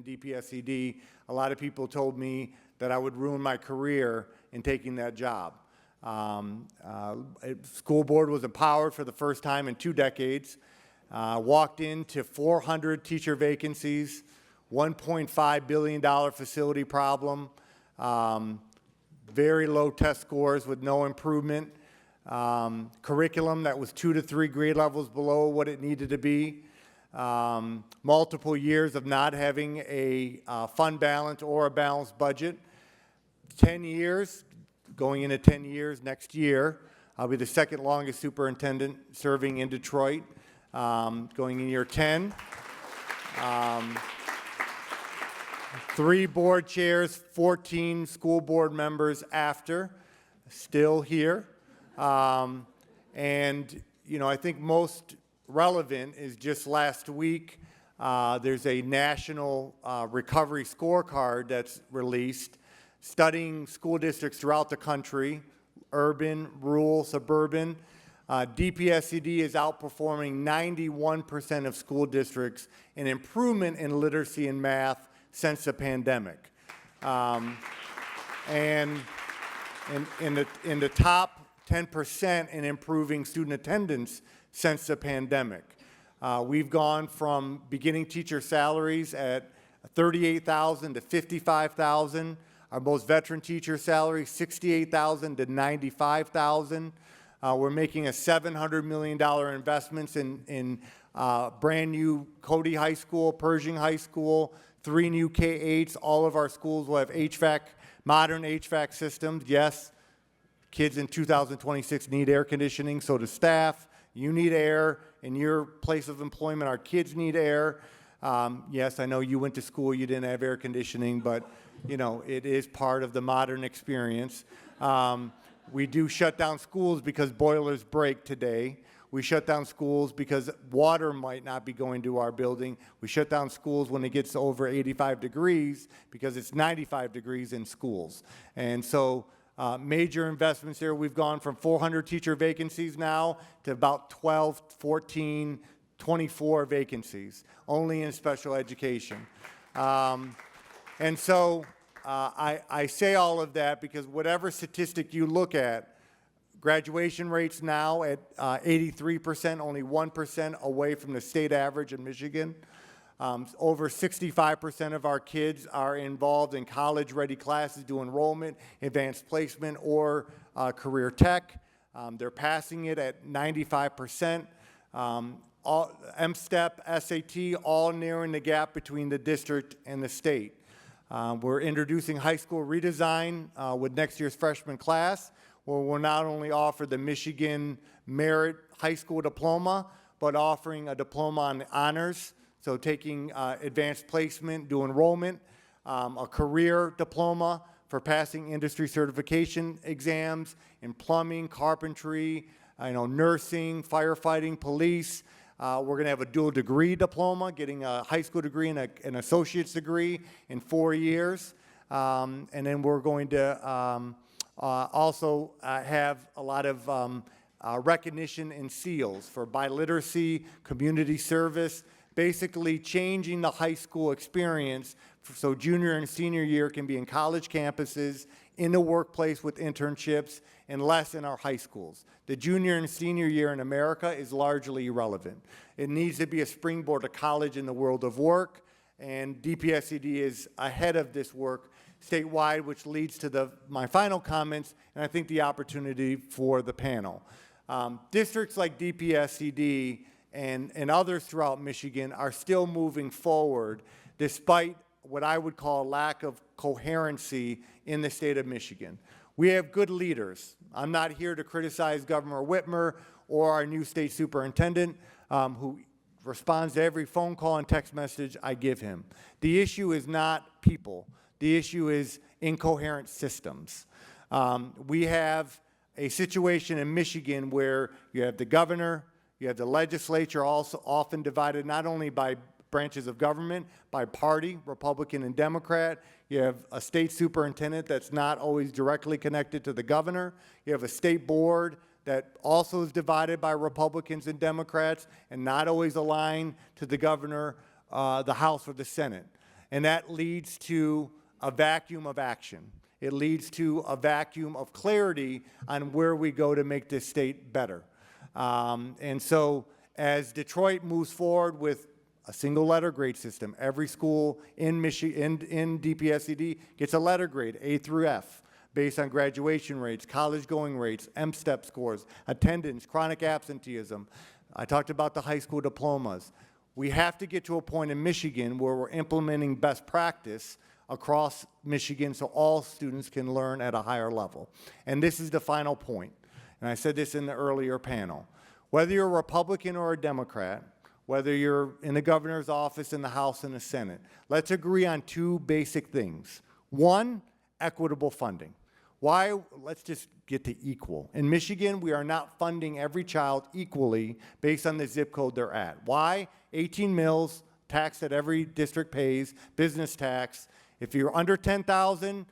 in DPSCD, a lot of people told me that I would ruin my career in taking that job. School board was empowered for the first time in 2 decades. Walked into 400 teacher vacancies, $1.5 billion facility problem, very low test scores with no improvement, curriculum that was 2 to 3 grade levels below what it needed to be, multiple years of not having a fund balance or a balanced budget, 10 years, going into 10 years next year. I'll be the second longest superintendent serving in Detroit, going in year 10. 3 board chairs, 14 school board members after, still here. And, you know, I think most relevant is just last week, there's a national recovery scorecard that's released, studying school districts throughout the country, urban, rural, suburban. DPSCD is outperforming 91% of school districts in improvement in literacy and math since the pandemic. And in the top 10% in improving student attendance since the pandemic. We've gone from beginning teacher salaries at $38,000 to $55,000. Our most veteran teacher salary, $68,000 to $95,000. We're making a $700 million investments in brand new Cody High School, Pershing High School, 3 new K-8s. All of our schools will have HVAC, modern HVAC systems. Yes, kids in 2026 need air conditioning, so do staff. You need air in your place of employment. Our kids need air. Yes, I know you went to school, you didn't have air conditioning, but you know, it is part of the modern experience. We do shut down schools because boilers break today. We shut down schools because water might not be going to our building. We shut down schools when it gets over 85 degrees because it's 95 degrees in schools. And so major investments there. We've gone from 400 teacher vacancies now to about 12, 14, 24 vacancies, only in special education. And so I say all of that because whatever statistic you look at, graduation rates now at 83%, only 1% away from the state average in Michigan. Over 65% of our kids are involved in college-ready classes, do enrollment, advanced placement, or career tech. They're passing it at 95%. M-STEP, SAT, all narrowing the gap between the district and the state. We're introducing high school redesign with next year's freshman class, where we'll not only offer the Michigan Merit High School Diploma, but offering a diploma on honors, so taking advanced placement, do enrollment, a career diploma for passing industry certification exams in plumbing, carpentry, nursing, firefighting, police. We're going to have a dual degree diploma, getting a high school degree and an associate's degree in 4 years. And then we're going to also have a lot of recognition and seals for biliteracy, community service, basically changing the high school experience so junior and senior year can be in college campuses, in the workplace with internships, and less in our high schools. The junior and senior year in America is largely irrelevant. It needs to be a springboard to college in the world of work, and DPSCD is ahead of this work statewide, which leads to my final comments, and I think the opportunity for the panel. Districts like DPSCD and others throughout Michigan are still moving forward despite what I would call a lack of coherency in the state of Michigan. We have good leaders. I'm not here to criticize Governor Whitmer or our new state superintendent, who responds to every phone call and text message I give him. The issue is not people. The issue is incoherent systems. We have a situation in Michigan where you have the governor, you have the legislature, also often divided not only by branches of government, by party, Republican and Democrat. You have a state superintendent that's not always directly connected to the governor. You have a state board that also is divided by Republicans and Democrats and not always aligned to the governor, the House, or the Senate. And that leads to a vacuum of action. It leads to a vacuum of clarity on where we go to make this state better. And so as Detroit moves forward with a single letter grade system, every school in Michigan, in DPSCD gets a letter grade, A through F, based on graduation rates, college going rates, M-STEP scores, attendance, chronic absenteeism. I talked about the high school diplomas. We have to get to a point in Michigan where we're implementing best practice across Michigan so all students can learn at a higher level. And this is the final point. And I said this in the earlier panel. Whether you're a Republican or a Democrat, whether you're in the governor's office, in the House, and the Senate, let's agree on two basic things. One, equitable funding. Why? Let's just get to equal. In Michigan, we are not funding every child equally based on the zip code they're at. Why? 18 mills, tax that every district pays, business tax. If you're under 10,000,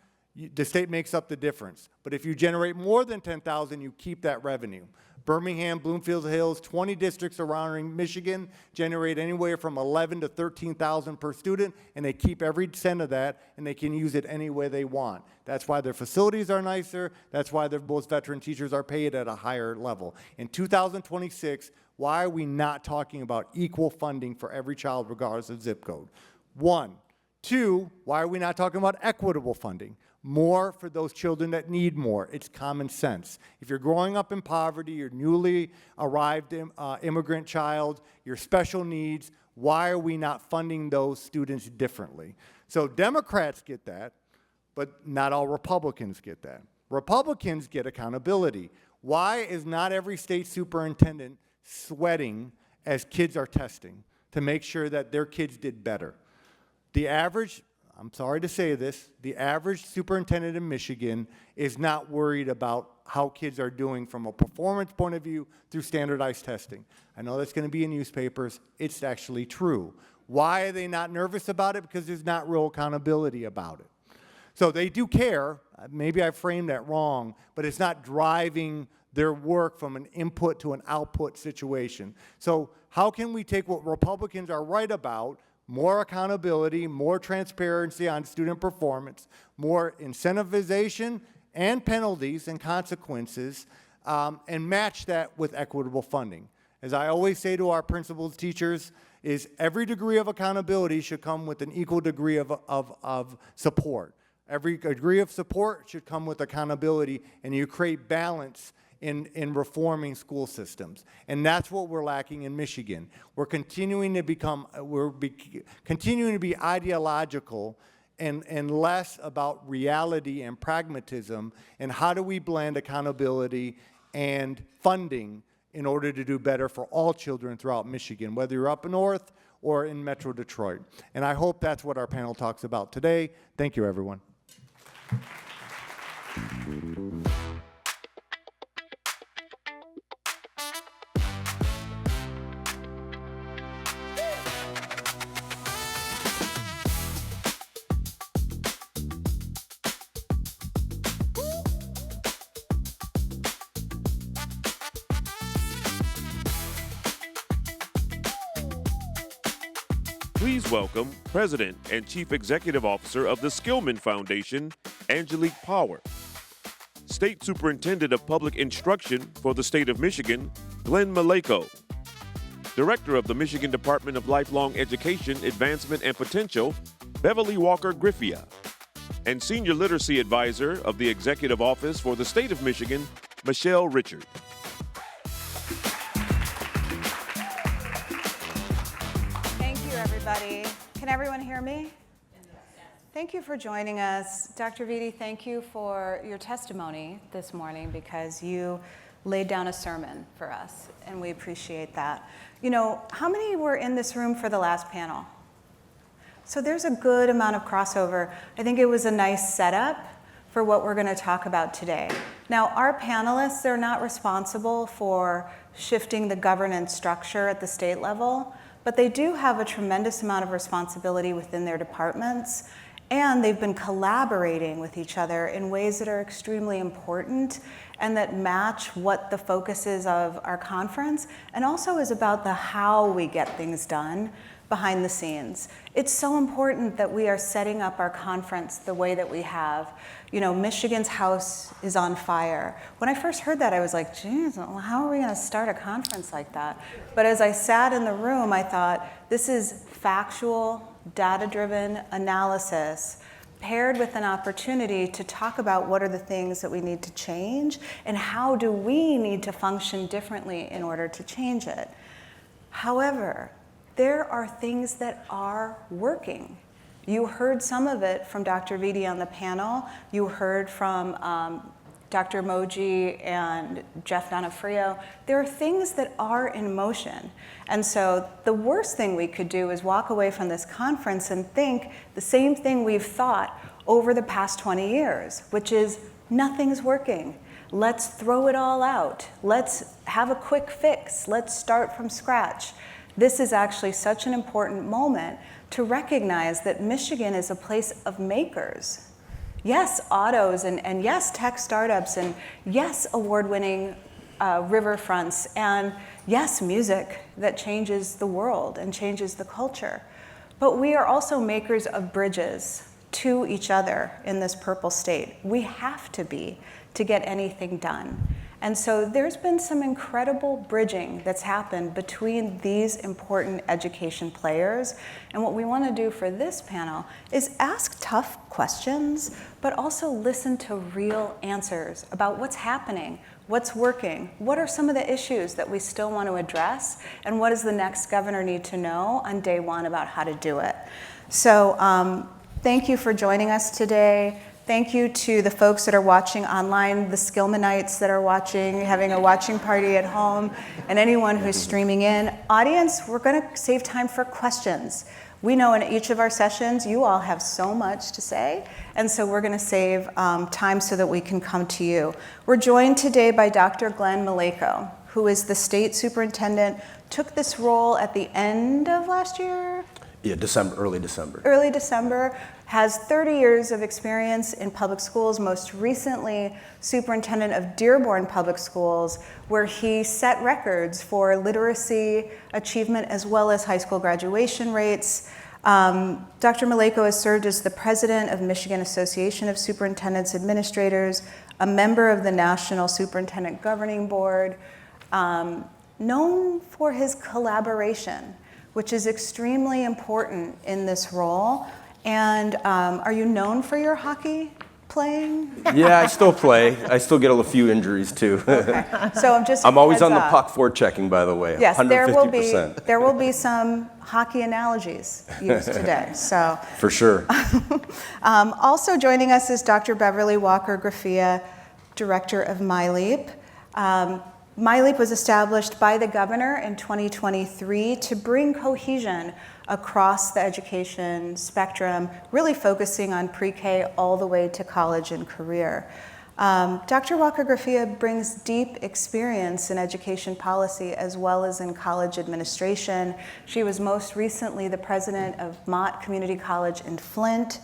the state makes up the difference. But if you generate more than 10,000, you keep that revenue. Birmingham, Bloomfield Hills, 20 districts around Michigan generate anywhere from 11 to 13,000 per student, and they keep every cent of that, and they can use it any way they want. That's why their facilities are nicer. That's why most veteran teachers are paid at a higher level. In 2026, why are we not talking about equal funding for every child regardless of zip code? One. Two, why are we not talking about equitable funding? More for those children that need more. It's common sense. If you're growing up in poverty, you're newly arrived immigrant child, your special needs, why are we not funding those students differently? So Democrats get that, but not all Republicans get that. Republicans get accountability. Why is not every state superintendent sweating as kids are testing to make sure that their kids did better? The average, I'm sorry to say this, the average superintendent in Michigan is not worried about how kids are doing from a performance point of view through standardized testing. I know that's going to be in newspapers. It's actually true. Why are they not nervous about it? Because there's not real accountability about it. So they do care. Maybe I framed that wrong, but it's not driving their work from an input to an output situation. So how can we take what Republicans are right about, more accountability, more transparency on student performance, more incentivization and penalties and consequences, and match that with equitable funding? As I always say to our principals, teachers, is every degree of accountability should come with an equal degree of support. Every degree of support should come with accountability, and you create balance in reforming school systems. And that's what we're lacking in Michigan. We're continuing to continuing to be ideological and less about reality and pragmatism, and how do we blend accountability and funding in order to do better for all children throughout Michigan, whether you're up north or in Metro Detroit. And I hope that's what our panel talks about today. Thank you, everyone. Please welcome President and Chief Executive Officer of the Skillman Foundation, Angelique Power. State Superintendent of Public Instruction for the State of Michigan, Glenn Maleyko. Director of the Michigan Department of Lifelong Education, Advancement and Potential, Beverly Walker-Griffea. And Senior Literacy Advisor of the Executive Office for the State of Michigan, Michelle Richard. Everybody. Can everyone hear me? Thank you for joining us. Dr. Vitti, thank you for your testimony this morning, because you laid down a sermon for us, and we appreciate that. You know, how many were in this room for the last panel? So there's a good amount of crossover. I think it was a nice setup for what we're going to talk about today. Now, our panelists, they're not responsible for shifting the governance structure at the state level, but they do have a tremendous amount of responsibility within their departments, and they've been collaborating with each other in ways that are extremely important and that match what the focus is of our conference, and also is about the how we get things done behind the scenes. It's so important that we are setting up our conference the way that we have. You know, Michigan's house is on fire. When I first heard that, I was like, geez, how are we gonna start a conference like that? But as I sat in the room, I thought, this is factual, data-driven analysis paired with an opportunity to talk about what are the things that we need to change and how do we need to function differently in order to change it. However, there are things that are working. You heard some of it from Dr. Vitti on the panel. You heard from Dr. Moji and Jeff Donofrio. There are things that are in motion. And so the worst thing we could do is walk away from this conference and think the same thing we've thought over the past 20 years, which is nothing's working. Let's throw it all out. Let's have a quick fix. Let's start from scratch. This is actually such an important moment to recognize that Michigan is a place of makers. Yes, autos, and yes, tech startups, and yes, award-winning riverfronts, and yes, music that changes the world and changes the culture. But we are also makers of bridges to each other in this purple state. We have to be to get anything done. And so there's been some incredible bridging that's happened between these important education players. And what we want to do for this panel is ask tough questions, but also listen to real answers about what's happening, what's working, what are some of the issues that we still want to address, and what does the next governor need to know on day one about how to do it. So thank you for joining us today. Thank you to the folks that are watching online, the Skillmanites that are watching, having a watching party at home, and anyone who's streaming in. Audience, we're going to save time for questions. We know in each of our sessions, you all have so much to say, and so we're going to save time so that we can come to you. We're joined today by Dr. Glenn Maleyko, who is the state superintendent, took this role at the end of last year? Yeah, early December. Early December, has 30 years of experience in public schools, most recently superintendent of Dearborn Public Schools, where he set records for literacy achievement as well as high school graduation rates. Dr. Maleyko has served as the president of Michigan Association of Superintendents Administrators, a member of the National Superintendent Governing Board, known for his collaboration, which is extremely important in this role. And are you known for your hockey playing? Yeah, I still play. I still get a few injuries too. Okay. So I'm always on the puck forechecking, by the way. Yes, 150%. there will be some hockey analogies used today. So for sure. Also joining us is Dr. Beverly Walker-Griffea, director of MiLEAP. MiLEAP was established by the governor in 2023 to bring cohesion across the education spectrum, really focusing on pre-K all the way to college and career. Dr. Walker-Griffea brings deep experience in education policy as well as in college administration. She was most recently the president of Mott Community College in Flint.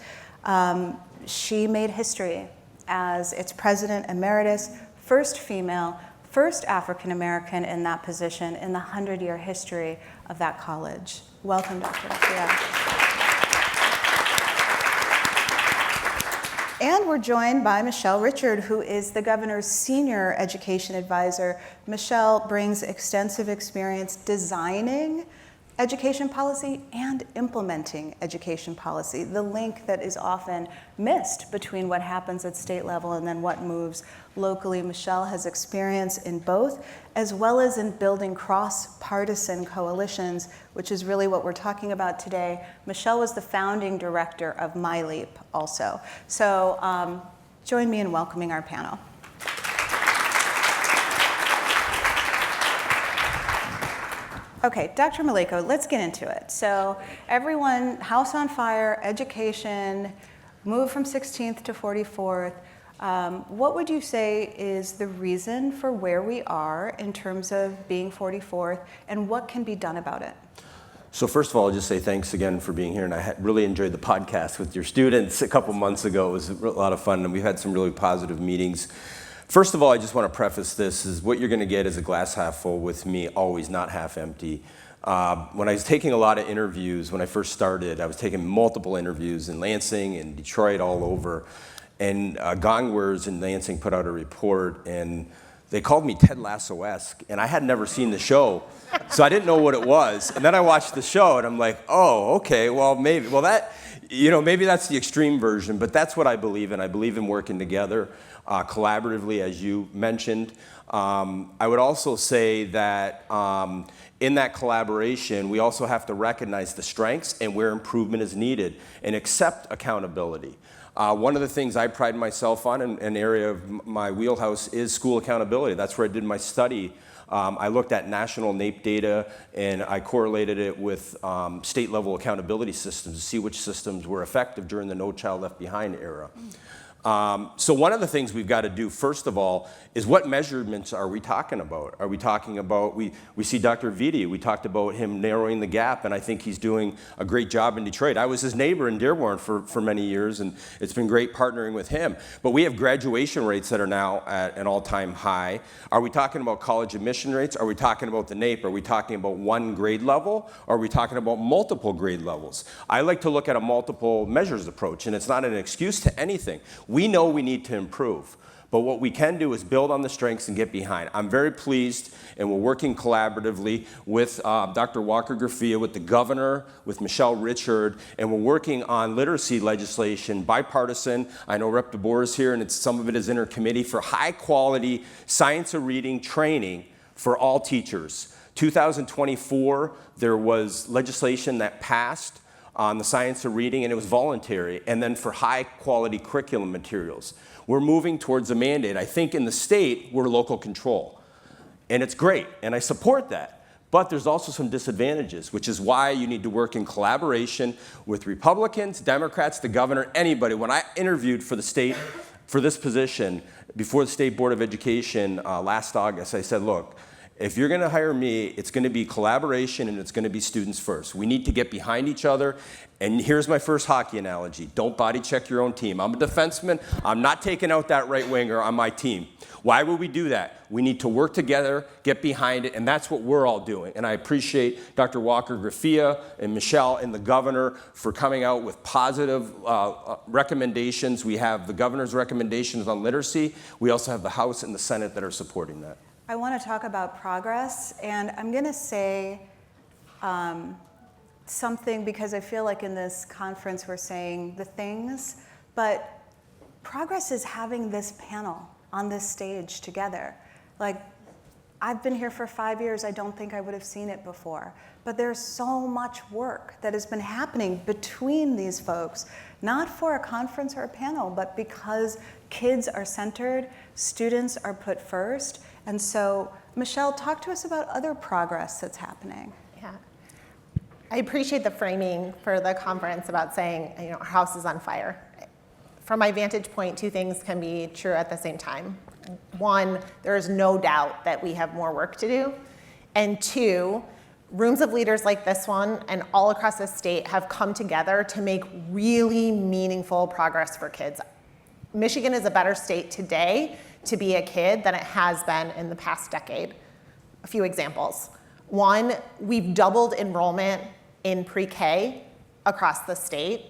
She made history as its president emeritus, first female, first African American in that position in the 100-year history of that college. Welcome, Dr. Griffea. And we're joined by Michelle Richard, who is the governor's senior education advisor. Michelle brings extensive experience designing education policy and implementing education policy, the link that is often missed between what happens at state level and then what moves locally. Michelle has experience in both, as well as in building cross-partisan coalitions, which is really what we're talking about today. Michelle was the founding director of MiLEAP also. So join me in welcoming our panel. Okay, Dr. Maleyko, let's get into it. So everyone, house on fire, education, move from 16th to 44th. What would you say is the reason for where we are in terms of being 44th, and what can be done about it? So first of all, I'll just say thanks again for being here, and I really enjoyed the podcast with your students a couple months ago. It was a lot of fun, and we've had some really positive meetings. First of all, I just want to preface this is what you're going to get is a glass half full with me, always not half empty. When I was taking a lot of interviews, when I first started, I was taking multiple interviews in Lansing and Detroit, all over. And Gongwares in Lansing put out a report, and they called me Ted Lasso-esque, and I had never seen the show, so I didn't know what it was. And then I watched the show, and I'm like, oh, okay, well, maybe, maybe that's the extreme version, but that's what I believe in. I believe in working together, collaboratively, as you mentioned. I would also say that in that collaboration, we also have to recognize the strengths and where improvement is needed and accept accountability. One of the things I pride myself on, in an area of my wheelhouse, is school accountability. That's where I did my study. I looked at national NAEP data, and I correlated it with state-level accountability systems to see which systems were effective during the No Child Left Behind era. So one of the things we've got to do, first of all, is what measurements are we talking about? Are we talking about, we see Dr. Vitti, we talked about him narrowing the gap, and I think he's doing a great job in Detroit. I was his neighbor in Dearborn for many years, and it's been great partnering with him. But we have graduation rates that are now at an all-time high. Are we talking about college admission rates? Are we talking about the NAEP? Are we talking about one grade level? Or are we talking about multiple grade levels? I like to look at a multiple measures approach, and it's not an excuse to anything. We know we need to improve, but what we can do is build on the strengths and get behind. I'm very pleased, and we're working collaboratively with Dr. Walker-Griffea, with the governor, with Michelle Richard, and we're working on literacy legislation, bipartisan. I know Rep. DeBoer is here, and some of it is intercommittee, for high-quality science of reading training for all teachers. 2024, there was legislation that passed on the science of reading, and it was voluntary, and then for high quality curriculum materials. We're moving towards a mandate. I think in the state, we're local control, and it's great, and I support that. But there's also some disadvantages, which is why you need to work in collaboration with Republicans, Democrats, the governor, anybody. When I interviewed for the state, for this position, before the State Board of Education last August, I said, look, if you're going to hire me, it's going to be collaboration and it's going to be students first. We need to get behind each other. And here's my first hockey analogy. Don't body check your own team. I'm a defenseman. I'm not taking out that right winger on my team. Why would we do that? We need to work together, get behind it, and that's what we're all doing. And I appreciate Dr. Walker-Griffea and Michelle and the governor for coming out with positive recommendations. We have the governor's recommendations on literacy. We also have the House and the Senate that are supporting that. I want to talk about progress, and I'm going to say something because I feel like in this conference we're saying the things, but progress is having this panel on this stage together. Like, I've been here for 5 years. I don't think I would have seen it before. But there's so much work that has been happening between these folks, not for a conference or a panel, but because kids are centered, students are put first. And so, Michelle, talk to us about other progress that's happening. Yeah. I appreciate the framing for the conference about saying, our house is on fire. From my vantage point, two things can be true at the same time. One, there is no doubt that we have more work to do. And two, rooms of leaders like this one and all across the state have come together to make really meaningful progress for kids. Michigan is a better state today to be a kid than it has been in the past decade. A few examples. One, we've doubled enrollment in pre-K across the state.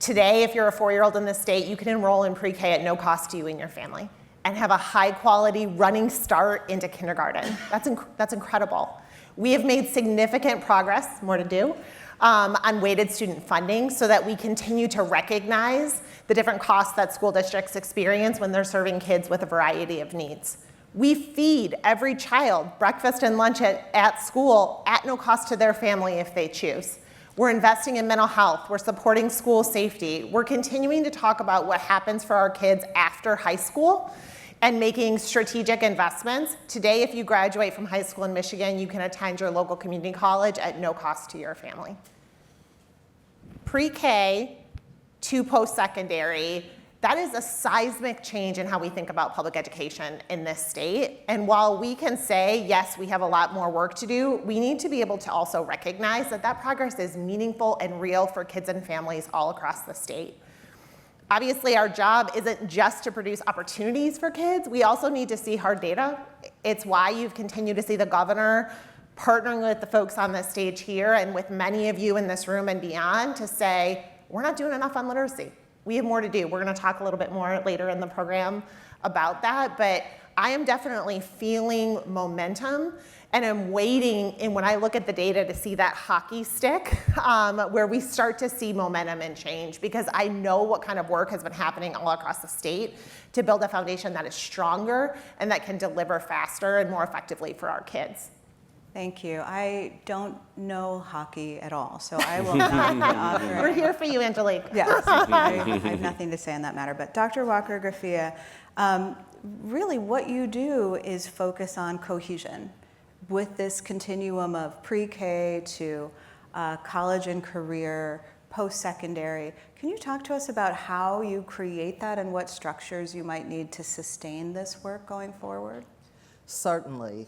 Today, if you're a 4-year-old in the state, you can enroll in pre-K at no cost to you and your family and have a high quality running start into kindergarten. That's incredible. We have made significant progress, more to do, on weighted student funding so that we continue to recognize the different costs that school districts experience when they're serving kids with a variety of needs. We feed every child breakfast and lunch at school at no cost to their family if they choose. We're investing in mental health. We're supporting school safety. We're continuing to talk about what happens for our kids after high school and making strategic investments. Today, if you graduate from high school in Michigan, you can attend your local community college at no cost to your family. Pre-K to post-secondary, that is a seismic change in how we think about public education in this state. And while we can say, yes, we have a lot more work to do, we need to be able to also recognize that that progress is meaningful and real for kids and families all across the state. Obviously, our job isn't just to produce opportunities for kids. We also need to see hard data. It's why you've continued to see the governor partnering with the folks on this stage here and with many of you in this room and beyond to say, we're not doing enough on literacy. We have more to do. We're going to talk a little bit more later in the program about that, but I am definitely feeling momentum, and I'm waiting, and when I look at the data, to see that hockey stick where we start to see momentum and change, because I know what kind of work has been happening all across the state to build a foundation that is stronger and that can deliver faster and more effectively for our kids. Thank you. I don't know hockey at all, so I will not be offering. We're here for you, Angelique. Yes, I have nothing to say on that matter. But Dr. Walker-Griffea, really what you do is focus on cohesion with this continuum of pre-K to college and career, post-secondary. Can you talk to us about how you create that and what structures you might need to sustain this work going forward? Certainly.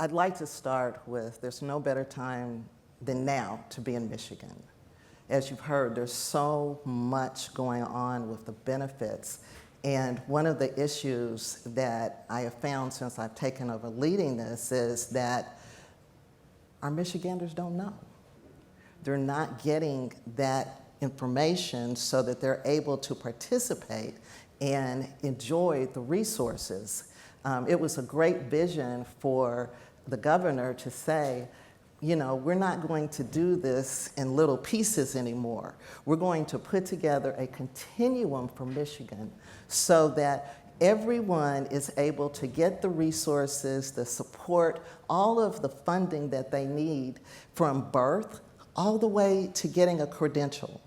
I'd like to start with, there's no better time than now to be in Michigan. As you've heard, there's so much going on with the benefits. And one of the issues that I have found since I've taken over leading this is that our Michiganders don't know. They're not getting that information so that they're able to participate and enjoy the resources. It was a great vision for the governor to say, you know, we're not going to do this in little pieces anymore. We're going to put together a continuum for Michigan so that everyone is able to get the resources, the support, all of the funding that they need from birth all the way to getting a credential.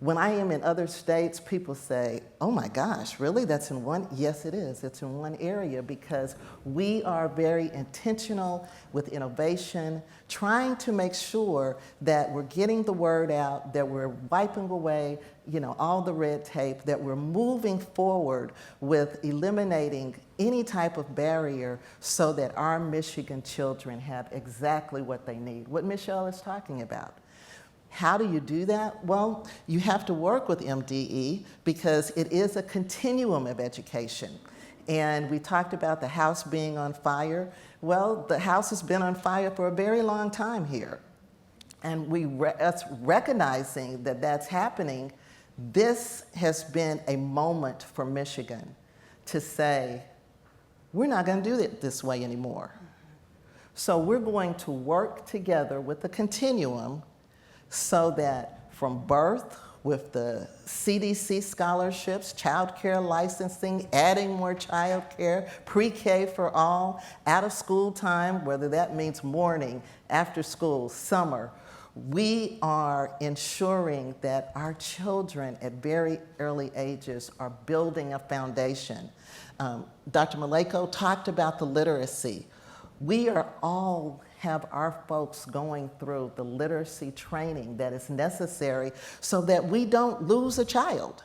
When I am in other states, people say, oh my gosh, really? That's in one? Yes, it is. It's in one area because we are very intentional with innovation, trying to make sure that we're getting the word out, that we're wiping away, you know, all the red tape, that we're moving forward with eliminating any type of barrier so that our Michigan children have exactly what they need, what Michelle is talking about. How do you do that? Well, you have to work with MDE because it is a continuum of education. And we talked about the house being on fire. Well, the house has been on fire for a very long time here. And us recognizing that that's happening, this has been a moment for Michigan to say, we're not going to do it this way anymore. So we're going to work together with the continuum so that from birth, with the CDC scholarships, child care licensing, adding more child care, pre-K for all, out of school time, whether that means morning, after school, summer, we are ensuring that our children at very early ages are building a foundation. Dr. Maleyko talked about the literacy. We are all have our folks going through the literacy training that is necessary so that we don't lose a child.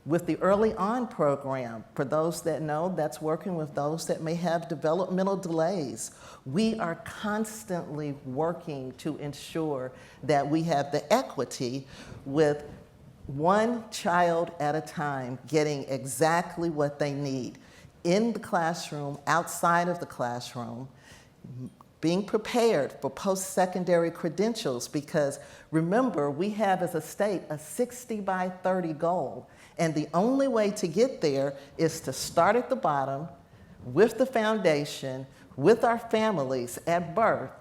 With the Early On program, for those that know, that's working with those that may have developmental delays. We are constantly working to ensure that we have the equity with one child at a time getting exactly what they need in the classroom, outside of the classroom, being prepared for post-secondary credentials, because remember, we have as a state a 60 by 30 goal, and the only way to get there is to start at the bottom with the foundation, with our families at birth,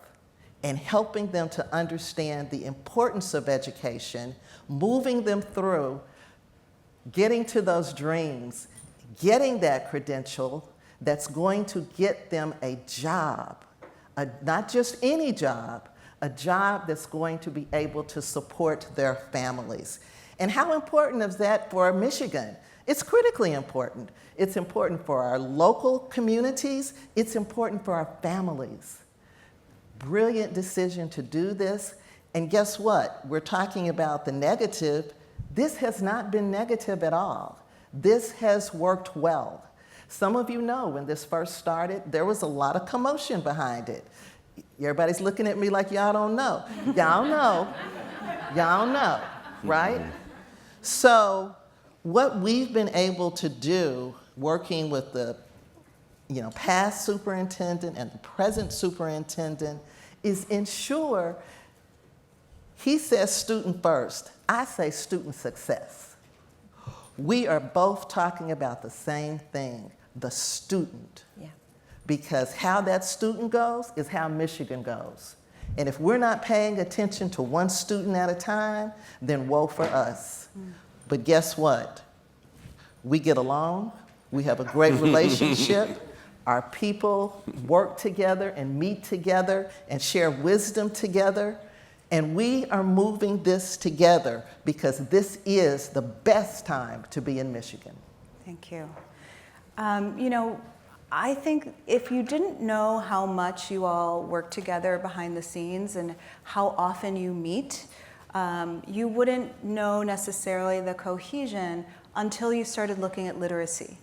and helping them to understand the importance of education, moving them through, getting to those dreams, getting that credential that's going to get them a job. Not just any job, a job that's going to be able to support their families. And how important is that for Michigan? It's critically important. It's important for our local communities. It's important for our families. Brilliant decision to do this. And guess what? We're talking about the negative. This has not been negative at all. This has worked well. Some of you know when this first started, there was a lot of commotion behind it. Everybody's looking at me like y'all don't know. Y'all know. Y'all know, right? So what we've been able to do, working with the past superintendent and the present superintendent is ensure, he says student first, I say student success. We are both talking about the same thing, the student. Yeah. Because how that student goes is how Michigan goes. And if we're not paying attention to one student at a time, then woe for us. But guess what? We get along, we have a great relationship, our people work together and meet together and share wisdom together, and we are moving this together because this is the best time to be in Michigan. Thank you. I think if you didn't know how much you all work together behind the scenes and how often you meet, you wouldn't know necessarily the cohesion until you started looking at literacy.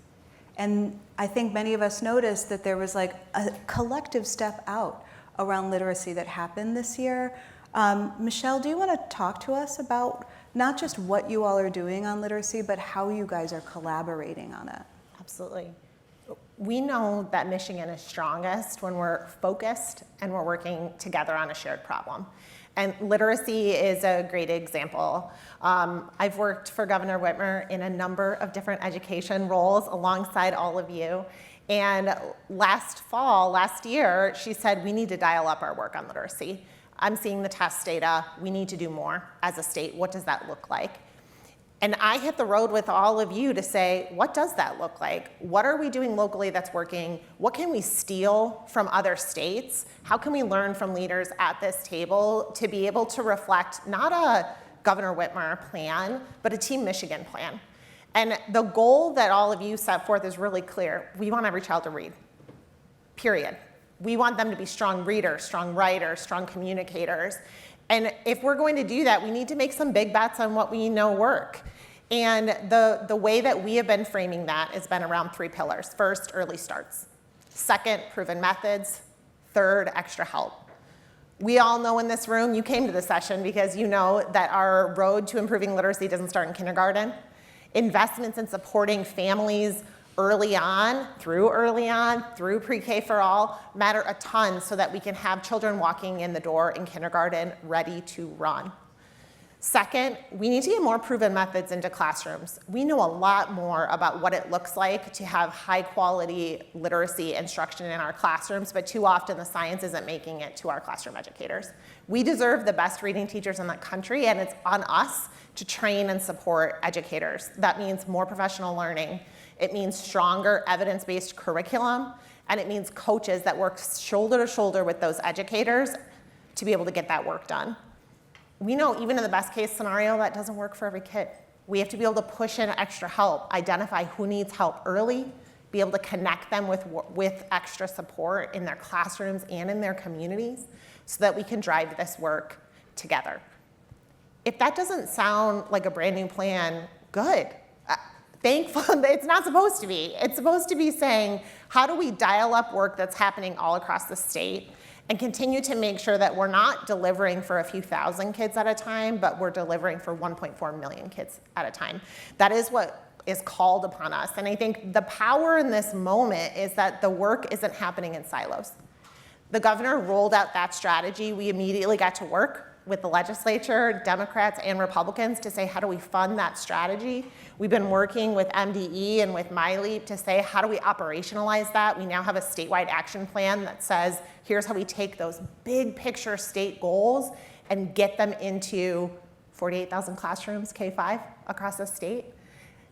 And I think many of us noticed that there was like a collective step out around literacy that happened this year. Michelle, do you want to talk to us about not just what you all are doing on literacy, but how you guys are collaborating on it? Absolutely. We know that Michigan is strongest when we're focused and we're working together on a shared problem. And literacy is a great example. I've worked for Governor Whitmer in a number of different education roles alongside all of you. And last year, she said, we need to dial up our work on literacy. I'm seeing the test data. We need to do more as a state. What does that look like? And I hit the road with all of you to say, what does that look like? What are we doing locally that's working? What can we steal from other states? How can we learn from leaders at this table to be able to reflect not a Governor Whitmer plan, but a Team Michigan plan? And the goal that all of you set forth is really clear. We want every child to read, period. We want them to be strong readers, strong writers, strong communicators. And if we're going to do that, we need to make some big bets on what we know work. And the way that we have been framing that has been around 3 pillars. First, early starts. Second, proven methods. Third, extra help. We all know in this room, you came to the session because you know that our road to improving literacy doesn't start in kindergarten. Investments in supporting families early on, through pre-K for all, matter a ton so that we can have children walking in the door in kindergarten ready to run. Second, we need to get more proven methods into classrooms. We know a lot more about what it looks like to have high quality literacy instruction in our classrooms, but too often the science isn't making it to our classroom educators. We deserve the best reading teachers in the country, and it's on us to train and support educators. That means more professional learning. It means stronger evidence-based curriculum, and it means coaches that work shoulder to shoulder with those educators to be able to get that work done. We know even in the best case scenario, that doesn't work for every kid. We have to be able to push in extra help, identify who needs help early, be able to connect them with extra support in their classrooms and in their communities so that we can drive this work together. If that doesn't sound like a brand new plan, good. Thankful, it's not supposed to be. It's supposed to be saying, how do we dial up work that's happening all across the state and continue to make sure that we're not delivering for a few thousand kids at a time, but we're delivering for 1.4 million kids at a time. That is what is called upon us. And I think the power in this moment is that the work isn't happening in silos. The governor rolled out that strategy. We immediately got to work with the legislature, Democrats and Republicans, to say, how do we fund that strategy? We've been working with MDE and with MiLEAP to say, how do we operationalize that? We now have a statewide action plan that says, here's how we take those big picture state goals and get them into 48,000 classrooms, K-5, across the state.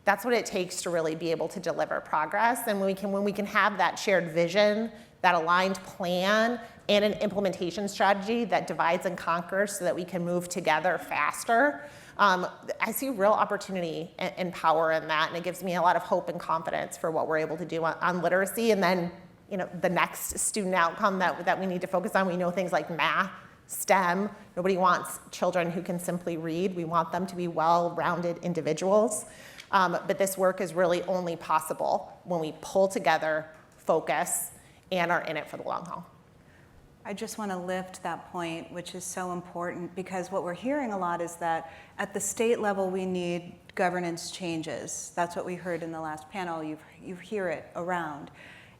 That's what it takes to really be able to deliver progress. And when we can have that shared vision, that aligned plan, and an implementation strategy that divides and conquers so that we can move together faster, I see real opportunity and power in that, and it gives me a lot of hope and confidence for what we're able to do on literacy. And then, the next student outcome that we need to focus on, we know things like math, STEM. Nobody wants children who can simply read. We want them to be well-rounded individuals. But this work is really only possible when we pull together, focus, and are in it for the long haul. I just want to lift that point, which is so important, because what we're hearing a lot is that at the state level, we need governance changes. That's what we heard in the last panel. You hear it around.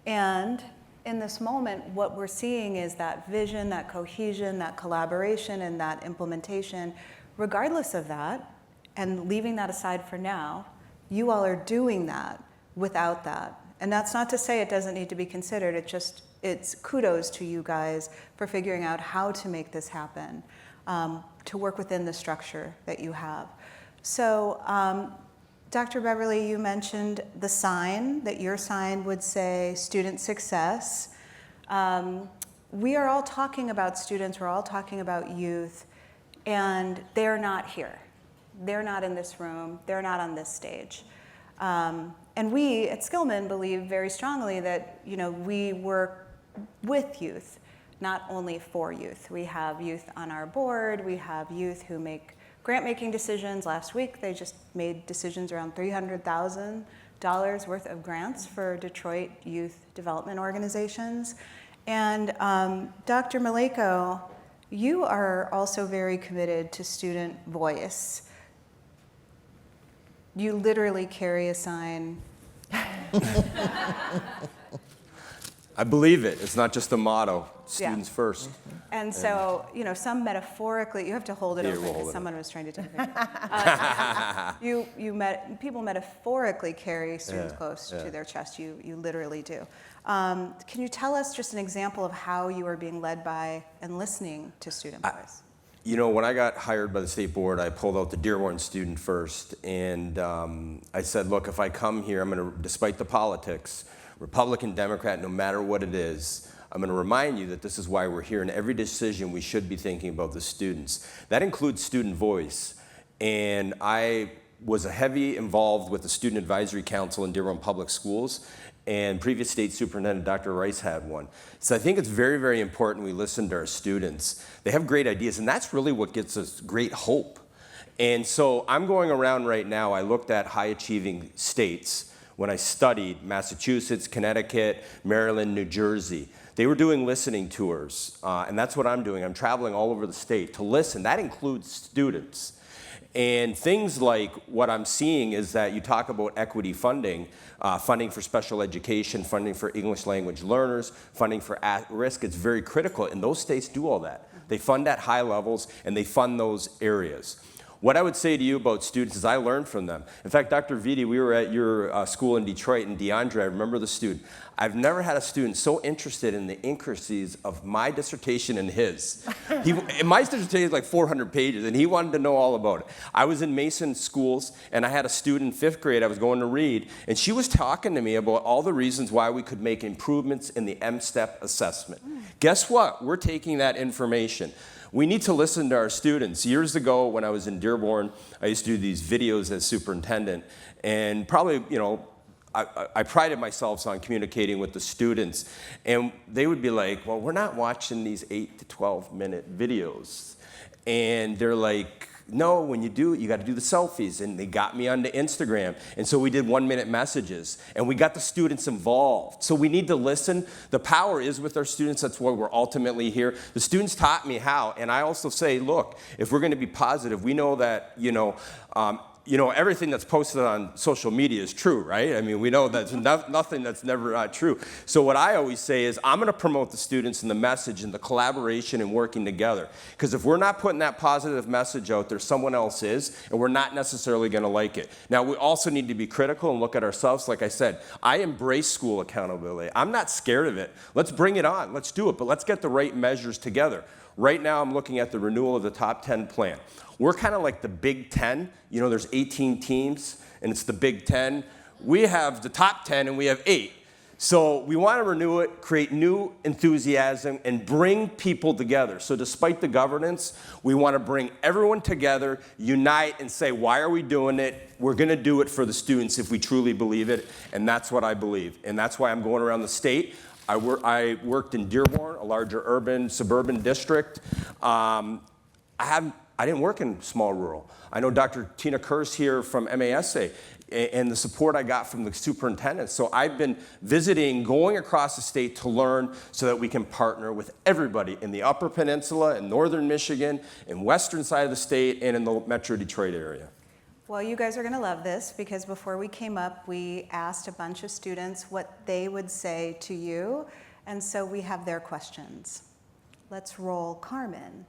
And in this moment, what we're seeing is that vision, that cohesion, that collaboration, and that implementation. Regardless of that, and leaving that aside for now, you all are doing that without that. And that's not to say it doesn't need to be considered. It's kudos to you guys for figuring out how to make this happen, to work within the structure that you have. So, Dr. Beverly, you mentioned the sign, that your sign would say student success. We are all talking about students, we're all talking about youth, and they're not here. They're not in this room, they're not on this stage. And we at Skillman believe very strongly that we work with youth, not only for youth. We have youth on our board, we have youth who make grant-making decisions. Last week, they just made decisions around $300,000 worth of grants for Detroit youth development organizations. And Dr. Maleyko, you are also very committed to student voice. You literally carry a sign. I believe it. It's not just a motto. Students first. And so, some metaphorically, you have to hold it Here, open we'll because hold it someone was trying to take it. People metaphorically carry students close to their chest. You literally do. Can you tell us just an example of how you are being led by and listening to student voice? When I got hired by the state board, I pulled out the Dearborn student first, and I said, look, if I come here, I'm going to, despite the politics, Republican, Democrat, no matter what it is, I'm going to remind you that this is why we're here. In every decision, we should be thinking about the students. That includes student voice. And I was heavy involved with the Student Advisory Council in Dearborn Public Schools, and previous state superintendent, Dr. Rice, had one. So I think it's very, very important we listen to our students. They have great ideas, and that's really what gives us great hope. And so I'm going around right now. I looked at high-achieving states when I studied Massachusetts, Connecticut, Maryland, New Jersey. They were doing listening tours, and that's what I'm doing. I'm traveling all over the state to listen. That includes students. And things like what I'm seeing is that you talk about equity funding, funding for special education, funding for English language learners, funding for at-risk. It's very critical, and those states do all that. They fund at high levels, and they fund those areas. What I would say to you about students is I learned from them. In fact, Dr. Vitti, we were at your school in Detroit, and DeAndre, I remember the student. I've never had a student so interested in the intricacies of my dissertation and his. My dissertation is like 400 pages, and he wanted to know all about it. I was in Mason schools, and I had a student in 5th grade I was going to read, and she was talking to me about all the reasons why we could make improvements in the M-STEP assessment. Guess what? We're taking that information. We need to listen to our students. Years ago, when I was in Dearborn, I used to do these videos as superintendent, and probably, I prided myself on communicating with the students, and they would be like, well, we're not watching these 8 to 12-minute videos. And they're like, no, when you do it, you got to do the selfies. And they got me onto Instagram. And so we did 1-minute messages. And we got the students involved. So we need to listen. The power is with our students. That's why we're ultimately here. The students taught me how. And I also say, look, if we're going to be positive, we know that, everything that's posted on social media is true, right? I mean, we know that's nothing that's never not true. So what I always say is I'm going to promote the students and the message and the collaboration and working together. Because if we're not putting that positive message out there, someone else is, and we're not necessarily going to like it. Now, we also need to be critical and look at ourselves. Like I said, I embrace school accountability. I'm not scared of it. Let's bring it on. Let's do it. But let's get the right measures together. Right now, I'm looking at the renewal of the top 10 plan. We're kind of like the Big Ten. There's 18 teams, and it's the Big Ten. We have the top 10, and we have 8. So we want to renew it, create new enthusiasm, and bring people together. So despite the governance, we want to bring everyone together, unite, and say, why are we doing it? We're going to do it for the students if we truly believe it, and that's what I believe. And that's why I'm going around the state. I worked in Dearborn, a larger urban, suburban district. I didn't work in small rural. I know Dr. Tina Kerr's here from MASA and the support I got from the superintendent. So I've been visiting, going across the state to learn so that we can partner with everybody in the Upper Peninsula, in northern Michigan, in western side of the state, and in the Metro Detroit area. Well, you guys are going to love this because before we came up, we asked a bunch of students what they would say to you, and so we have their questions. Let's roll Carmen.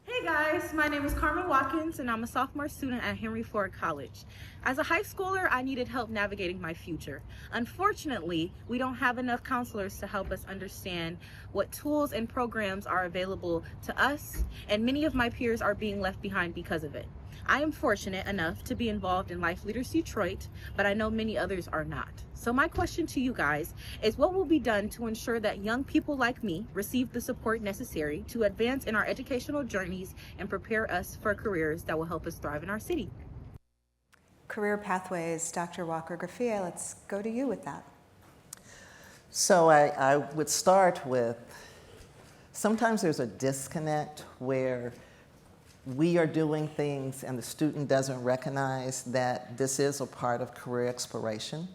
Hey guys, my name is Carmen Watkins and I'm a sophomore student at Henry Ford College. As a high schooler, I needed help navigating my future. Unfortunately, we don't have enough counselors to help us understand what tools and programs are available to us, and many of my peers are being left behind because of it. I am fortunate enough to be involved in Life Leaders Detroit, but I know many others are not. So my question to you guys is, what will be done to ensure that young people like me receive the support necessary to advance in our educational journeys and prepare us for careers that will help us thrive in our city? Career pathways, Dr. Walker-Griffea, let's go to you with that. So I would start with, sometimes there's a disconnect where we are doing things and the student doesn't recognize that this is a part of career exploration.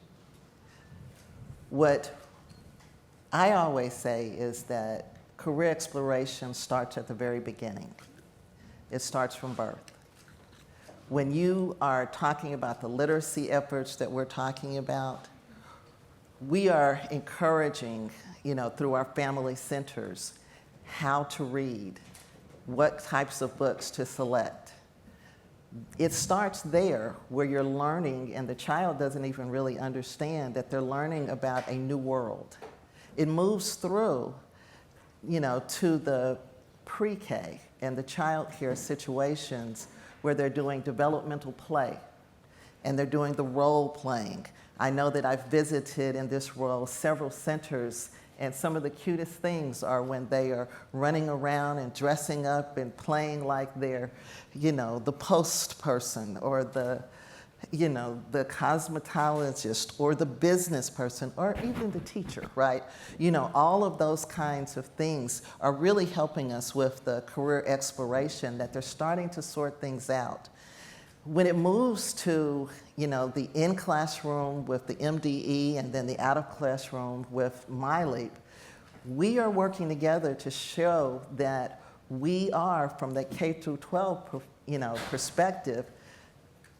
What I always say is that career exploration starts at the very beginning. It starts from birth. When you are talking about the literacy efforts that we're talking about, we are encouraging, through our family centers, how to read, what types of books to select. It starts there where you're learning and the child doesn't even really understand that they're learning about a new world. It moves through, to the pre-K and the child care situations where they're doing developmental play and they're doing the role playing. I know that I've visited in this role several centers, and some of the cutest things are when they are running around and dressing up and playing like they're, the post person or the cosmetologist or the business person or even the teacher, right? All of those kinds of things are really helping us with the career exploration, that they're starting to sort things out. When it moves to, the in-classroom with the MDE and then the out-of-classroom with MiLEAP, we are working together to show that we are, from the K through 12, perspective,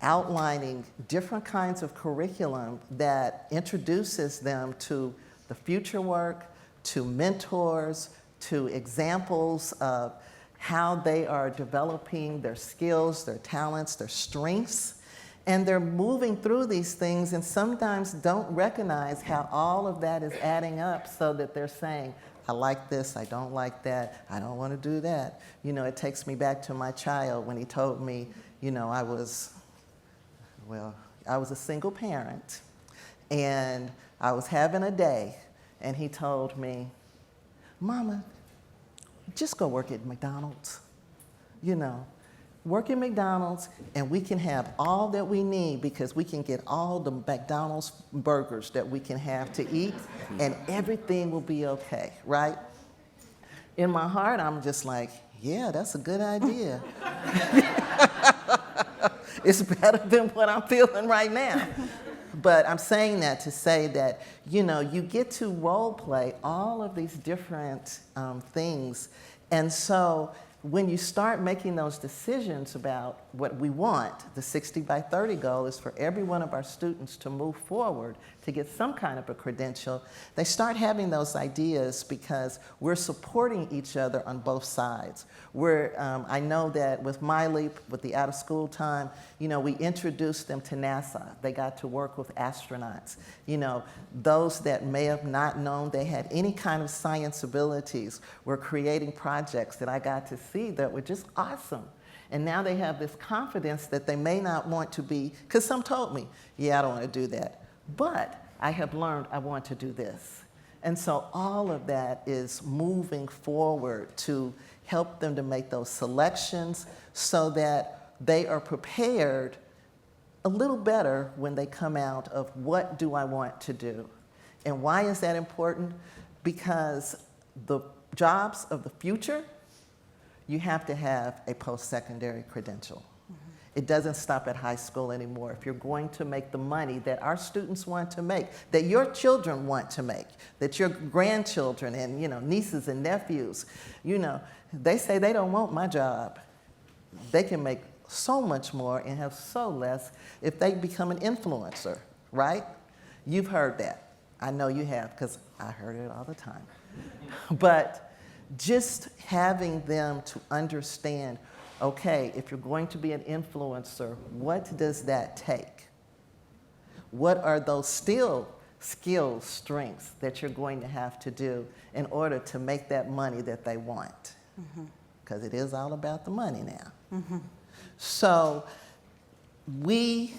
outlining different kinds of curriculum that introduces them to the future work, to mentors, to examples of how they are developing their skills, their talents, their strengths, and they're moving through these things and sometimes don't recognize how all of that is adding up, so that they're saying, I like this, I don't like that, I don't want to do that. It takes me back to my child when he told me, I was a single parent and I was having a day, and he told me, Mama, just go work at McDonald's. Work at McDonald's and we can have all that we need because we can get all the McDonald's burgers that we can have to eat and everything will be okay, right? In my heart, I'm just like, yeah, that's a good idea. It's better than what I'm feeling right now. But I'm saying that to say that, you get to role play all of these different things. And so when you start making those decisions about what we want, the 60 by 30 goal is for every one of our students to move forward to get some kind of a credential. They start having those ideas because we're supporting each other on both sides. I know that with MiLEAP, with the out of school time, we introduced them to NASA. They got to work with astronauts. Those that may have not known they had any kind of science abilities were creating projects that I got to see that were just awesome. And now they have this confidence that they may not want to be, because some told me, yeah, I don't want to do that. But I have learned I want to do this. And so all of that is moving forward to help them to make those selections so that they are prepared a little better when they come out of what do I want to do. And why is that important? Because the jobs of the future, you have to have a post-secondary credential. It doesn't stop at high school anymore. If you're going to make the money that our students want to make, that your children want to make, that your grandchildren and nieces and nephews, they say they don't want my job. They can make so much more and have so less if they become an influencer, right? You've heard that. I know you have, because I heard it all the time. But just having them to understand, okay, if you're going to be an influencer, what does that take? What are those skills, strengths that you're going to have to do in order to make that money that they want? Because it is all about the money now. So we,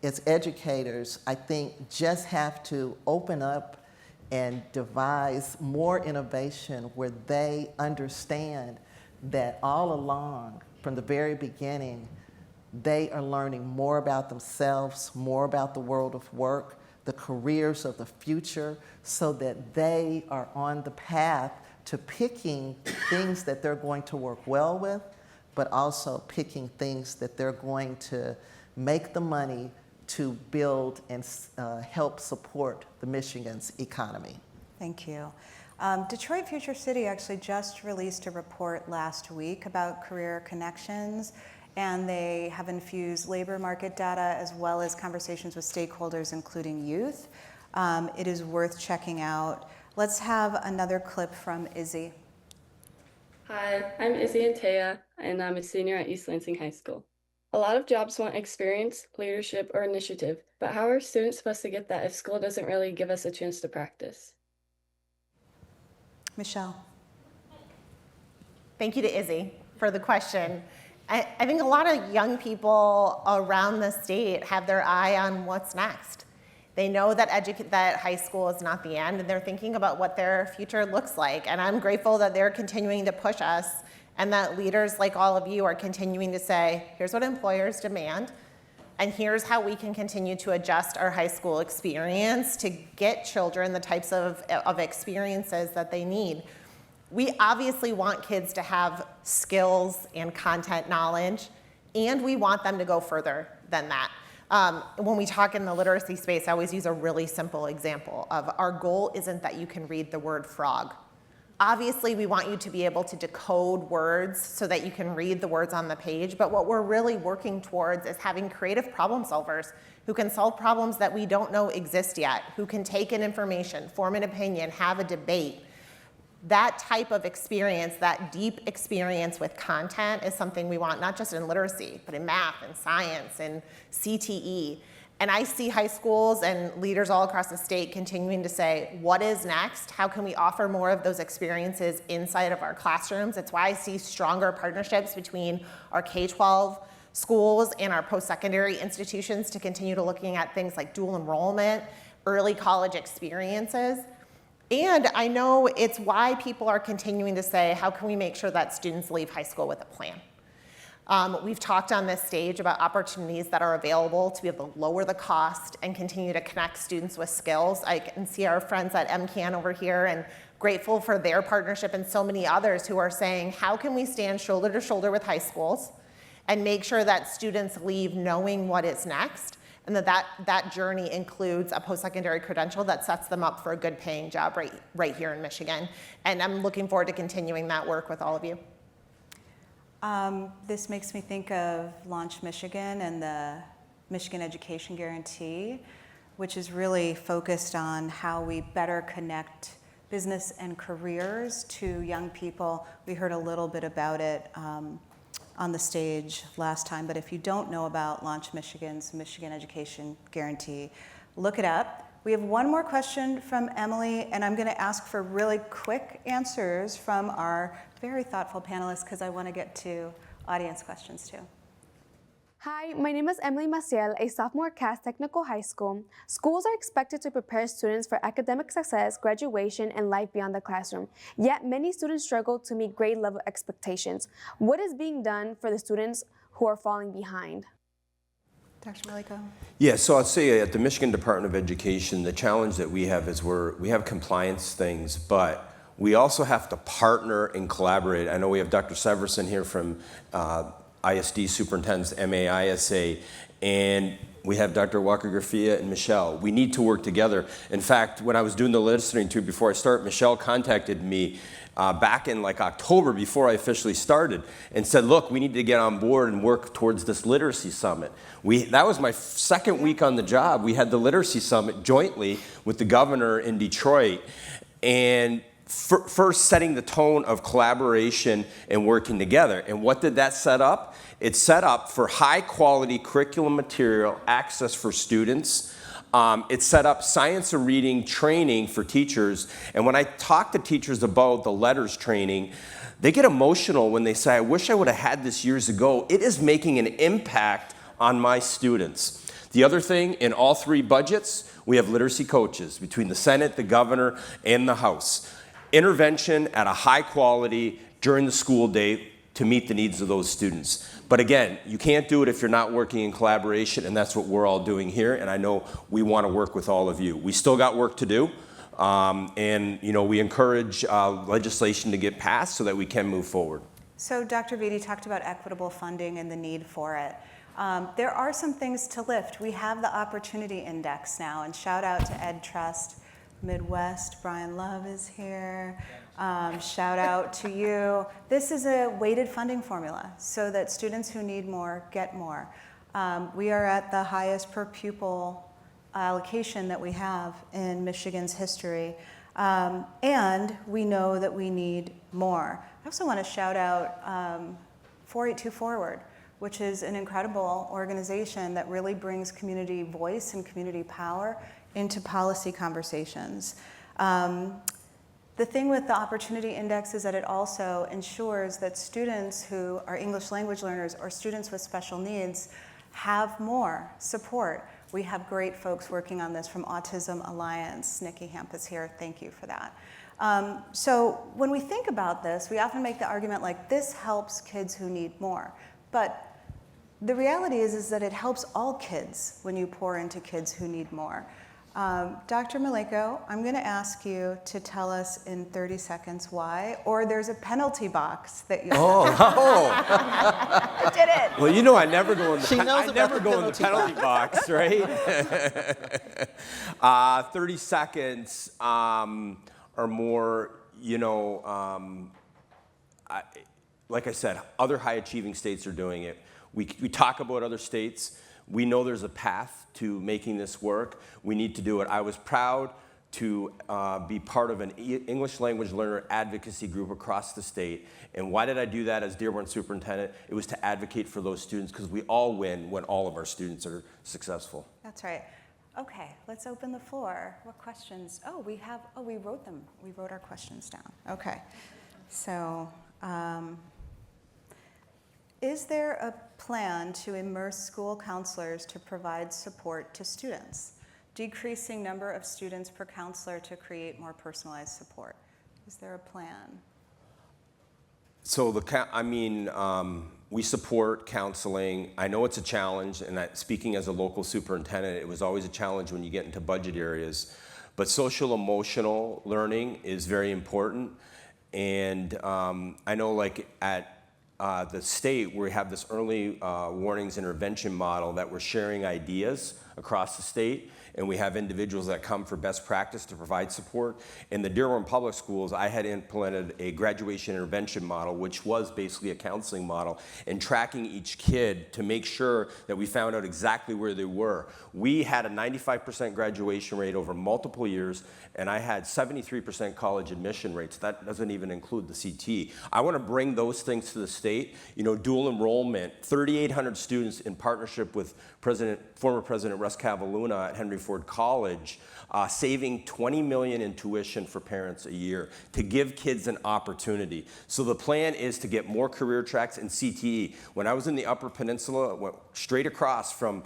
as educators, I think just have to open up and devise more innovation where they understand that all along, from the very beginning, they are learning more about themselves, more about the world of work, the careers of the future, so that they are on the path to picking things that they're going to work well with, but also picking things that they're going to make the money to build and help support the Michigan's economy. Thank you. Detroit Future City actually just released a report last week about career connections, and they have infused labor market data as well as conversations with stakeholders, including youth. It is worth checking out. Let's have another clip from Izzy. Hi, I'm Izzy Antea, and I'm a senior at East Lansing High School. A lot of jobs want experience, leadership, or initiative, but how are students supposed to get that if school doesn't really give us a chance to practice? Michelle. Thank you to Izzy for the question. I think a lot of young people around the state have their eye on what's next. They know that high school is not the end, and they're thinking about what their future looks like. And I'm grateful that they're continuing to push us, and that leaders like all of you are continuing to say, here's what employers demand, and here's how we can continue to adjust our high school experience to get children the types of experiences that they need. We obviously want kids to have skills and content knowledge, and we want them to go further than that. When we talk in the literacy space, I always use a really simple example of our goal isn't that you can read the word frog. Obviously, we want you to be able to decode words so that you can read the words on the page, but what we're really working towards is having creative problem solvers who can solve problems that we don't know exist yet, who can take in information, form an opinion, have a debate. That type of experience, that deep experience with content, is something we want not just in literacy, but in math and science and CTE. And I see high schools and leaders all across the state continuing to say, what is next? How can we offer more of those experiences inside of our classrooms? It's why I see stronger partnerships between our K-12 schools and our post-secondary institutions to continue to looking at things like dual enrollment, early college experiences. And I know it's why people are continuing to say, how can we make sure that students leave high school with a plan? We've talked on this stage about opportunities that are available to be able to lower the cost and continue to connect students with skills. I can see our friends at MCAN over here, and grateful for their partnership, and so many others who are saying, how can we stand shoulder to shoulder with high schools and make sure that students leave knowing what is next, and that journey includes a post-secondary credential that sets them up for a good paying job right here in Michigan. And I'm looking forward to continuing that work with all of you. This makes me think of Launch Michigan and the Michigan Education Guarantee, which is really focused on how we better connect business and careers to young people. We heard a little bit about it on the stage last time, but if you don't know about Launch Michigan's Michigan Education Guarantee, look it up. We have one more question from Emily, and I'm going to ask for really quick answers from our very thoughtful panelists because I want to get to audience questions too. Hi, my name is Emily Maciel, a sophomore at Cass Technical High School. Schools are expected to prepare students for academic success, graduation, and life beyond the classroom. Yet many students struggle to meet grade level expectations. What is being done for the students who are falling behind? Dr. Maleyko? Yeah, so I'll say at the Michigan Department of Education, the challenge that we have is we have compliance things, but we also have to partner and collaborate. I know we have Dr. Severson here from ISD Superintendent's MAISA, and we have Dr. Walker-Griffea and Michelle. We need to work together. In fact, when I was doing the listening tour before I start, Michelle contacted me back in like October before I officially started and said, look, we need to get on board and work towards this literacy summit. That was my second week on the job. We had the literacy summit jointly with the governor in Detroit, and first setting the tone of collaboration and working together. And what did that set up? It set up for high quality curriculum material access for students. It set up science and reading training for teachers. And when I talk to teachers about the letters training, they get emotional when they say, I wish I would have had this years ago. It is making an impact on my students. The other thing, in all three budgets, we have literacy coaches between the Senate, the governor, and the House. Intervention at a high quality during the school day to meet the needs of those students. But again, you can't do it if you're not working in collaboration, and that's what we're all doing here, and I know we want to work with all of you. We still got work to do, and we encourage legislation to get passed so that we can move forward. So Dr. Vitti talked about equitable funding and the need for it. There are some things to lift. We have the Opportunity Index now, and shout out to Ed Trust Midwest. Brian Love is here. Shout out to you. This is a weighted funding formula so that students who need more get more. We are at the highest per pupil allocation that we have in Michigan's history. And we know that we need more. I also want to shout out 482 Forward, which is an incredible organization that really brings community voice and community power into policy conversations. The thing with the Opportunity Index is that it also ensures that students who are English language learners or students with special needs have more support. We have great folks working on this from Autism Alliance. Nikki Hamp is here. Thank you for that. So when we think about this, we often make the argument like this helps kids who need more. But the reality is that it helps all kids when you pour into kids who need more. Dr. Maleyko, I'm going to ask you to tell us in 30 seconds why, or there's a penalty box that you I did it. Well, I never go in the, I never go in the penalty box, right? 30 seconds or more, like I said, other high-achieving states are doing it. We talk about other states. We know there's a path to making this work. We need to do it. I was proud to be part of an English language learner advocacy group across the state. And why did I do that as Dearborn Superintendent? It was to advocate for those students because we all win when all of our students are successful. That's right. Okay, let's open the floor. What questions? We wrote them. We wrote our questions down. Okay, so is there a plan to immerse school counselors to provide support to students? Decreasing number of students per counselor to create more personalized support. Is there a plan? So we support counseling. I know it's a challenge, and speaking as a local superintendent, it was always a challenge when you get into budget areas. But social emotional learning is very important. And I know at the state, we have this early warnings intervention model that we're sharing ideas across the state, and we have individuals that come for best practice to provide support. In the Dearborn Public Schools, I had implemented a graduation intervention model, which was basically a counseling model, and tracking each kid to make sure that we found out exactly where they were. We had a 95% graduation rate over multiple years, and I had 73% college admission rates. That doesn't even include the CT. I want to bring those things to the state. Dual enrollment, 3,800 students in partnership with former President Russ Cavaluna at Henry Ford College, saving $20 million in tuition for parents a year to give kids an opportunity. So the plan is to get more career tracks in CTE. When I was in the Upper Peninsula, I went straight across from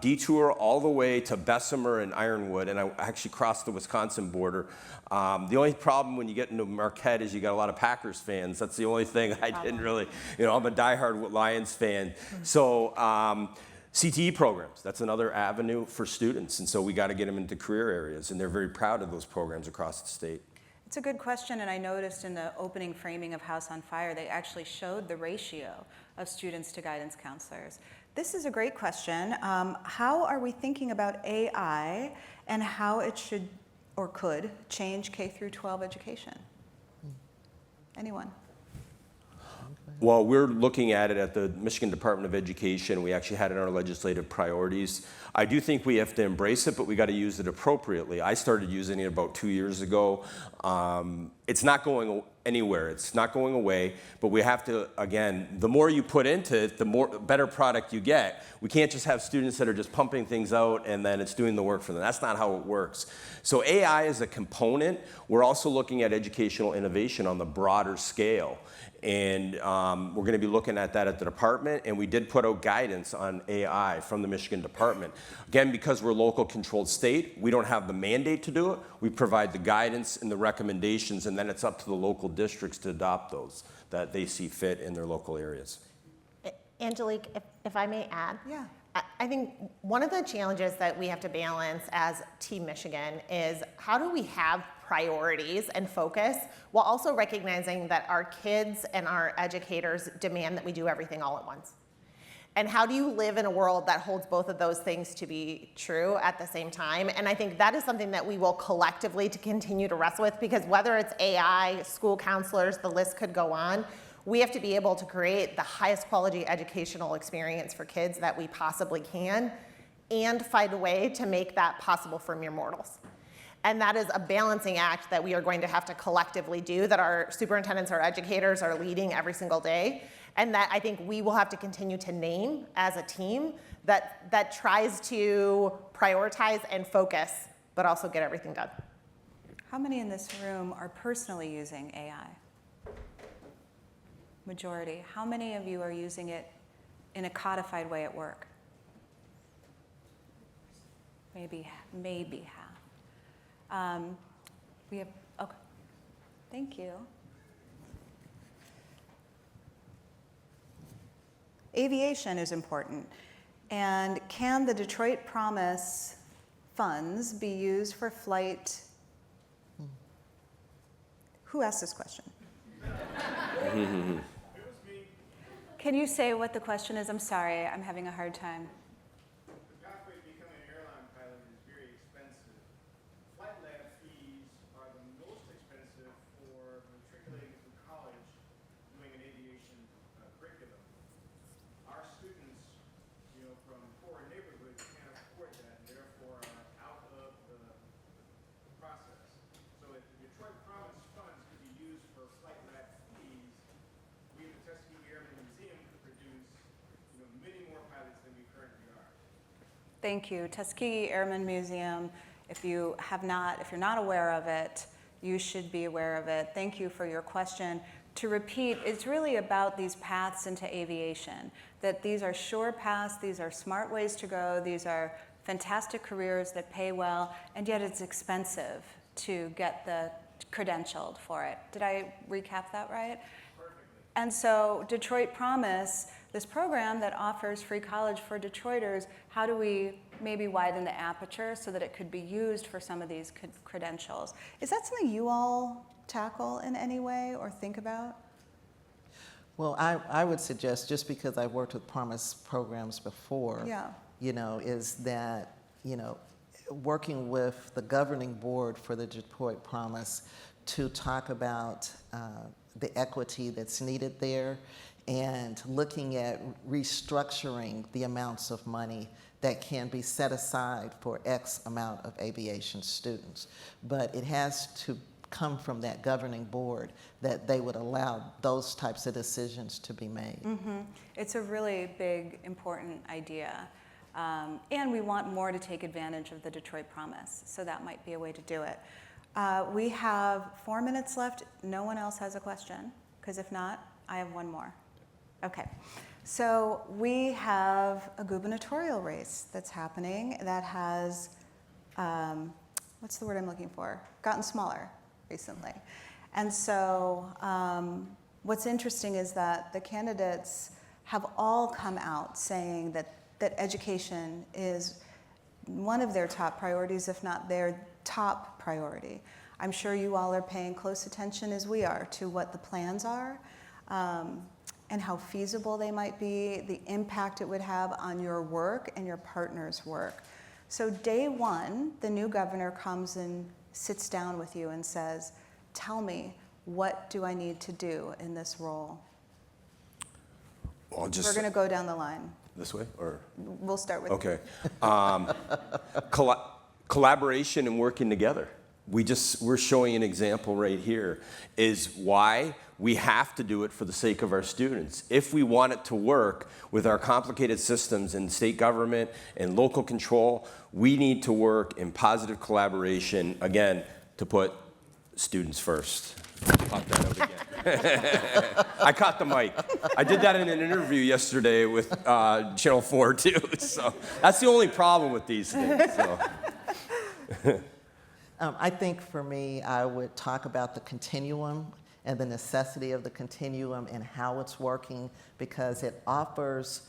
Detour all the way to Bessemer and Ironwood, and I actually crossed the Wisconsin border. The only problem when you get into Marquette is you got a lot of Packers fans. That's the only thing I didn't really, I'm a diehard Lions fan. So CTE programs, that's another avenue for students, and so we got to get them into career areas, and they're very proud of those programs across the state. It's a good question, and I noticed in the opening framing of House on Fire, they actually showed the ratio of students to guidance counselors. This is a great question. How are we thinking about AI and how it should or could change K through 12 education? Anyone? Well, we're looking at it at the Michigan Department of Education. We actually had it in our legislative priorities. I do think we have to embrace it, but we got to use it appropriately. I started using it about 2 years ago. It's not going anywhere. It's not going away, but we have to, again, the more you put into it, the better product you get. We can't just have students that are just pumping things out and then it's doing the work for them. That's not how it works. So AI is a component. We're also looking at educational innovation on the broader scale. And we're going to be looking at that at the department, and we did put out guidance on AI from the Michigan Department. Again, because we're a local controlled state, we don't have the mandate to do it. We provide the guidance and the recommendations, and then it's up to the local districts to adopt those that they see fit in their local areas. Angelique, if I may add. Yeah. I think one of the challenges that we have to balance as Team Michigan is how do we have priorities and focus while also recognizing that our kids and our educators demand that we do everything all at once? And how do you live in a world that holds both of those things to be true at the same time? And I think that is something that we will collectively to continue to wrestle with, because whether it's AI, school counselors, the list could go on, we have to be able to create the highest quality educational experience for kids that we possibly can and find a way to make that possible for mere mortals. And that is a balancing act that we are going to have to collectively do, that our superintendents, our educators are leading every single day, and that I think we will have to continue to name as a team that tries to prioritize and focus, but also get everything done. How many in this room are personally using AI? Majority. How many of you are using it in a codified way at work? Maybe half. We have, okay, thank you. Aviation is important. And can the Detroit Promise funds be used for flight? Who asked this question? Can you say what the question is? I'm sorry, I'm having a hard time. The pathway to becoming an airline pilot is very expensive. Flight lab fees are the most expensive for matriculating through college doing an aviation curriculum. Our students, from poor neighborhoods can't afford that and therefore are out of the process. So if the Detroit Promise funds could be used for flight lab fees, we at the Tuskegee Airmen Museum could produce many more pilots than we currently are. Thank you. Tuskegee Airmen Museum, if you're not aware of it, you should be aware of it. Thank you for your question. To repeat, it's really about these paths into aviation, that these are sure paths, these are smart ways to go, these are fantastic careers that pay well, and yet it's expensive to get the credentialed for it. Did I recap that right? Perfectly. And so Detroit Promise, this program that offers free college for Detroiters, how do we maybe widen the aperture so that it could be used for some of these credentials? Is that something you all tackle in any way or think about? Well, I would suggest, just because I've worked with Promise programs before, is that, working with the governing board for the Detroit Promise to talk about the equity that's needed there and looking at restructuring the amounts of money that can be set aside for X amount of aviation students. But it has to come from that governing board that they would allow those types of decisions to be made. Mm-hmm. It's a really big, important idea. And we want more to take advantage of the Detroit Promise, so that might be a way to do it. We have 4 minutes left. No one else has a question, because if not, I have one more. Okay, so we have a gubernatorial race that's happening that has, what's the word I'm looking for? Gotten smaller recently. And so what's interesting is that the candidates have all come out saying that education is one of their top priorities, if not their top priority. I'm sure you all are paying close attention, as we are, to what the plans are. and how feasible they might be, the impact it would have on your work and your partner's work. So day one, the new governor comes and sits down with you and says, tell me, what do I need to do in this role? Well, We're going to go down the line. This way, or? We'll start with Okay. Collaboration and working together. We're showing an example right here is why we have to do it for the sake of our students. If we want it to work with our complicated systems in state government and local control, we need to work in positive collaboration, again, to put students first. Pop that out again. I caught the mic. I did that in an interview yesterday with Channel 4 too, so that's the only problem with these things. So. I think for me, I would talk about the continuum and the necessity of the continuum and how it's working, because it offers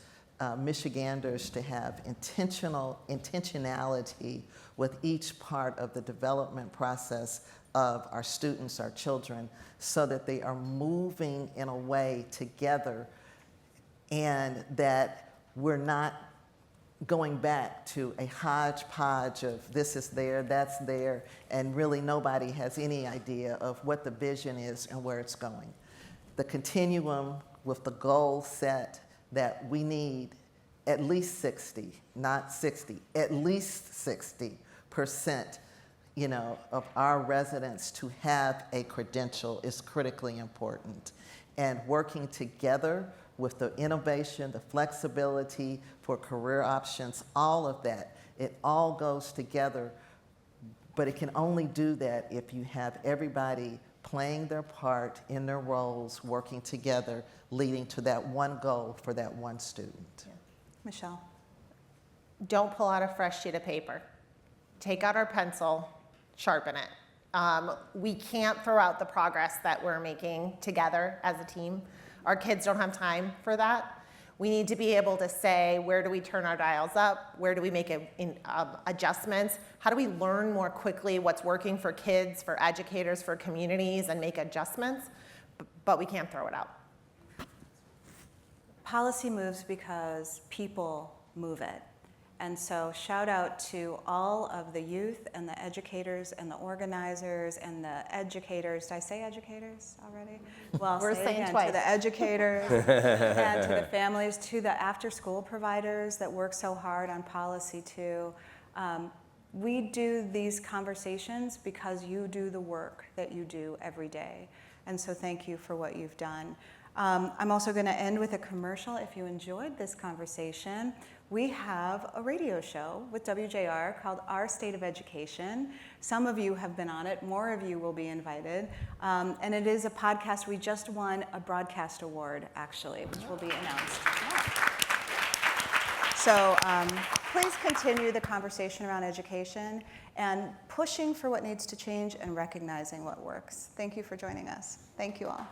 Michiganders to have intentionality with each part of the development process of our students, our children, so that they are moving in a way together and that we're not going back to a hodgepodge of this is there, that's there, and really nobody has any idea of what the vision is and where it's going. The continuum with the goal set that we need at least 60, not 60, at least 60%, of our residents to have a credential is critically important. And working together with the innovation, the flexibility for career options, all of that, it all goes together, but it can only do that if you have everybody playing their part in their roles, working together, leading to that one goal for that one student. Yeah. Michelle. Don't pull out a fresh sheet of paper. Take out our pencil, sharpen it. We can't throw out the progress that we're making together as a team. Our kids don't have time for that. We need to be able to say, where do we turn our dials up? Where do we make adjustments? How do we learn more quickly what's working for kids, for educators, for communities, and make adjustments? But we can't throw it out. Policy moves because people move it. And so shout out to all of the youth and the educators and the organizers and the educators. Did I say educators already? Well, We're say saying again, twice. to the educators and to the families, to the after-school providers that work so hard on policy too. We do these conversations because you do the work that you do every day. And so thank you for what you've done. I'm also going to end with a commercial. If you enjoyed this conversation, we have a radio show with WJR called Our State of Education. Some of you have been on it. More of you will be invited. And it is a podcast. We just won a broadcast award, actually, which will be announced. Yeah. So please continue the conversation around education and pushing for what needs to change and recognizing what works. Thank you for joining us. Thank you all.